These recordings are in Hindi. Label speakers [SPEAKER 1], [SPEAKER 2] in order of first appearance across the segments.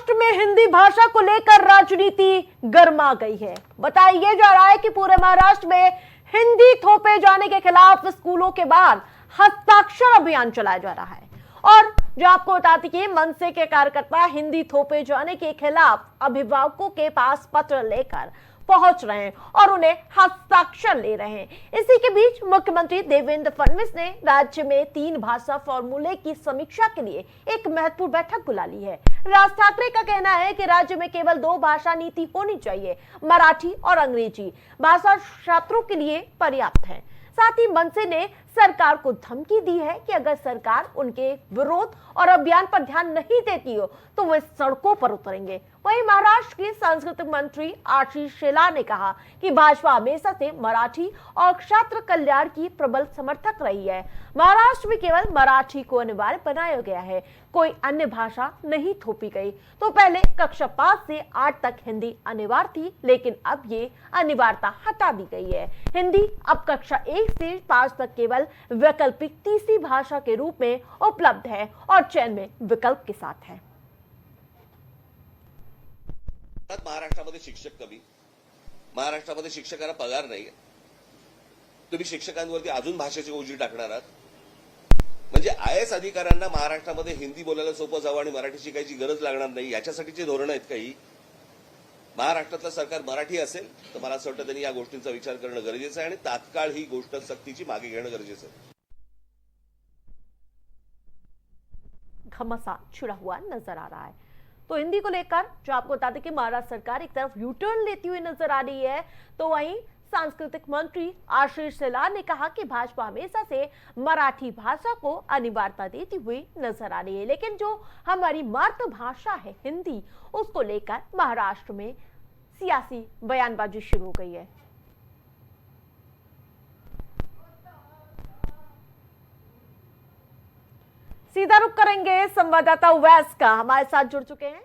[SPEAKER 1] महाराष्ट्र में हिंदी भाषा को लेकर राजनीति गर्मा गई है। बताया जा रहा है कि पूरे महाराष्ट्र में हिंदी थोपे जाने के खिलाफ स्कूलों के बाहर हस्ताक्षर अभियान चलाया जा रहा है। और जो आपको बताती कि मनसे के कार्यकर्ता हिंदी थोपे जाने के खिलाफ अभिभावकों के पास पत्र लेकर पहुंच रहे हैं और उन्हें हस्ताक्षर ले रहे हैं। इसी के बीच मुख्यमंत्री देवेंद्र फडणवीस ने राज्य में 3 भाषा फॉर्मूले की समीक्षा के लिए एक महत्वपूर्ण बैठक बुला ली है। राज ठाकरे का कहना है कि राज्य में केवल 2 भाषा नीति होनी चाहिए, मराठी और अंग्रेजी भाषा छात्रों के लिए पर्याप्त है। साथ ही मनसे ने सरकार को धमकी दी है कि अगर सरकार उनके विरोध और अभियान पर ध्यान नहीं देती हो तो वे सड़कों पर उतरेंगे। वहीं महाराष्ट्र के सांस्कृतिक मंत्री आशीष शेलार ने कहा कि भाजपा हमेशा से मराठी और छात्र कल्याण की प्रबल समर्थक रही है। महाराष्ट्र में केवल मराठी को अनिवार्य बनाया गया है, कोई अन्य भाषा नहीं थोपी गई। तो पहले कक्षा 5 से 8 तक हिंदी अनिवार्य थी, लेकिन अब ये अनिवार्यता हटा दी गई है। हिंदी अब कक्षा 1 से 5 तक केवल वैकल्पिक तीसरी भाषा के रूप में उपलब्ध है और चयन में विकल्प के साथ है।
[SPEAKER 2] महाराष्ट्रामध्ये शिक्षक कमी, महाराष्ट्रामध्ये शिक्षकांना पगार नाही, तुम्ही शिक्षकांवरती अजून भाषेची ओझी टाकणार आहात। म्हणजे आयएस अधिकाऱ्यांना महाराष्ट्रामध्ये हिंदी बोलायला सोपं जावं आणि मराठी शिकायची गरज लागणार नाही, याच्यासाठीची धोरणं आहेत काही। महाराष्ट्रातलं सरकार मराठी असेल तर मला असं वाटतं त्यांनी या गोष्टींचा विचार करणं गरजेचं आहे आणि तात्काळ ही गोष्ट सक्तीची मागे घेणं गरजेचं आहे।
[SPEAKER 1] घमासान छिड़ा हुआ नजर आ रहा है। तो हिंदी को लेकर जो आपको बता दें कि महाराष्ट्र सरकार एक तरफ यू टर्न लेती हुई नजर आ रही है, तो वहीं सांस्कृतिक मंत्री आशीष शेलार ने कहा कि भाजपा हमेशा से मराठी भाषा को अनिवार्यता देती हुई नजर आ रही है, लेकिन जो हमारी मातृभाषा है हिंदी, उसको लेकर महाराष्ट्र में सियासी बयानबाजी शुरू हो गई है। सीधा रुख करेंगे संवाददाता उवैस का, हमारे साथ जुड़ चुके हैं।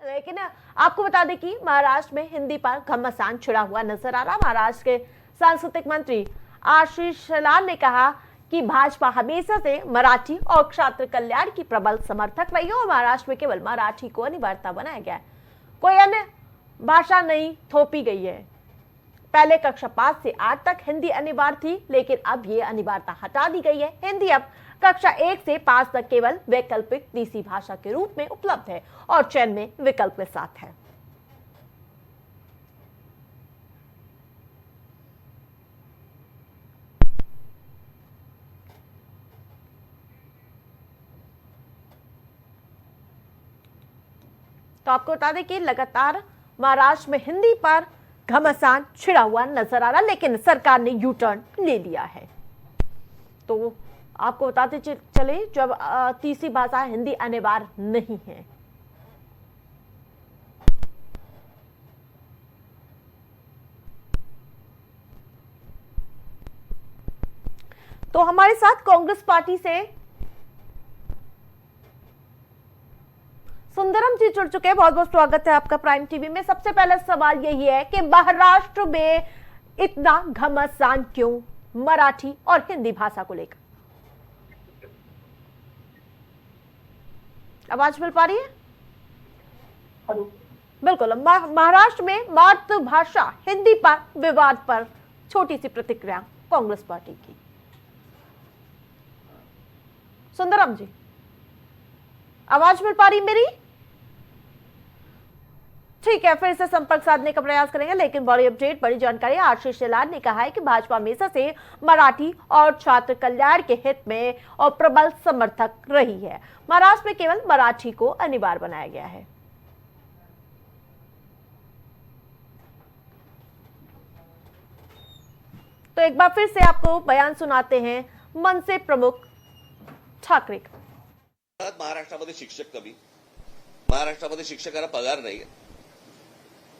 [SPEAKER 1] लेकिन आपको बता दें कि महाराष्ट्र में हिंदी पर घमासान छिड़ा हुआ नजर आ रहा। महाराष्ट्र के सांस्कृतिक मंत्री आशीष शेलार ने कहा कि भाजपा हमेशा से मराठी और छात्र कल्याण की प्रबल समर्थक रही है और महाराष्ट्र में केवल मराठी को अनिवार्यता बनाया गया है, कोई अन्य भाषा नहीं थोपी गई है। पहले कक्षा 5 से 8 तक हिंदी अनिवार्य थी, लेकिन अब ये अनिवार्यता हटा दी गई है। हिंदी अब कक्षा 1 से 5 तक केवल वैकल्पिक तीसरी भाषा के रूप में उपलब्ध है और चयन में विकल्प के साथ है। तो आपको बता दें कि लगातार महाराष्ट्र में हिंदी पर घमासान छिड़ा हुआ नजर आ रहा, लेकिन सरकार ने यू टर्न ले लिया है। तो आपको बताते चले, जब तीसरी भाषा हिंदी अनिवार्य नहीं है। तो हमारे साथ कांग्रेस पार्टी से सुंदरम जी जुड़ चुके हैं। बहुत बहुत स्वागत है आपका प्राइम टीवी में। सबसे पहला सवाल यही है कि महाराष्ट्र में इतना घमासान क्यों मराठी और हिंदी भाषा को लेकर? आवाज मिल पा रही है? बिल्कुल। महाराष्ट्र में मातृभाषा हिंदी पर विवाद पर छोटी सी प्रतिक्रिया कांग्रेस पार्टी की। सुंदरम जी, आवाज मिल पा रही मेरी? ठीक है, फिर से संपर्क साधने का प्रयास करेंगे, लेकिन बड़ी अपडेट, बड़ी जानकारी। आशीष शेलार ने कहा है कि भाजपा हमेशा से मराठी और छात्र कल्याण के हित में और प्रबल समर्थक रही है। महाराष्ट्र में केवल मराठी को अनिवार्य बनाया गया है। तो एक बार फिर से आपको बयान सुनाते हैं मनसे प्रमुख ठाकरे का।
[SPEAKER 2] महाराष्ट्रामध्ये शिक्षक कमी, महाराष्ट्रामध्ये शिक्षकांना पगार नाही,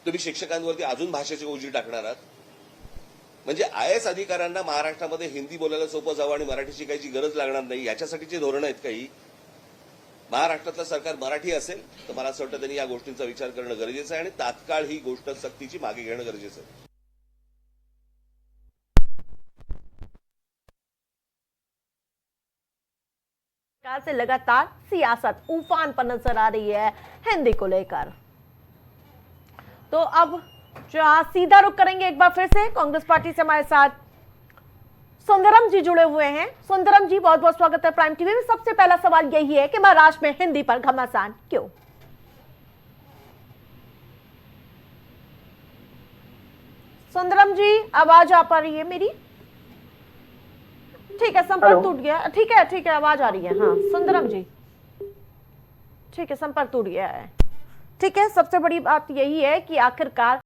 [SPEAKER 2] तुम्ही शिक्षकांवरती अजून भाषेची ओझी टाकणार आहात। म्हणजे आयएस अधिकाऱ्यांना महाराष्ट्रामध्ये हिंदी बोलायला सोपं जावं आणि मराठी शिकायची गरज लागणार नाही, याच्यासाठीची धोरणं आहेत काही। महाराष्ट्रातलं सरकार मराठी असेल तर मला असं वाटतं त्यांनी या गोष्टींचा विचार करणं गरजेचं आहे आणि तात्काळ ही गोष्ट सक्तीची मागे घेणं गरजेचं आहे।
[SPEAKER 1] सरकार से लगातार सियासत उफान पर नजर आ रही है हिंदी को लेकर। तो अब जहां सीधा रुख करेंगे एक बार फिर से कांग्रेस पार्टी से हमारे साथ सुंदरम जी जुड़े हुए हैं। सुंदरम जी, बहुत बहुत स्वागत है प्राइम टीवी में। सबसे पहला सवाल यही है कि महाराष्ट्र में हिंदी पर घमासान क्यों? सुंदरम जी, आवाज आ पा रही है मेरी? ठीक है, संपर्क टूट गया। ठीक है, आवाज आ रही है। हाँ सुंदरम जी, ठीक है, संपर्क टूट गया है। ठीक है, सबसे बड़ी बात यही है कि आखिरकार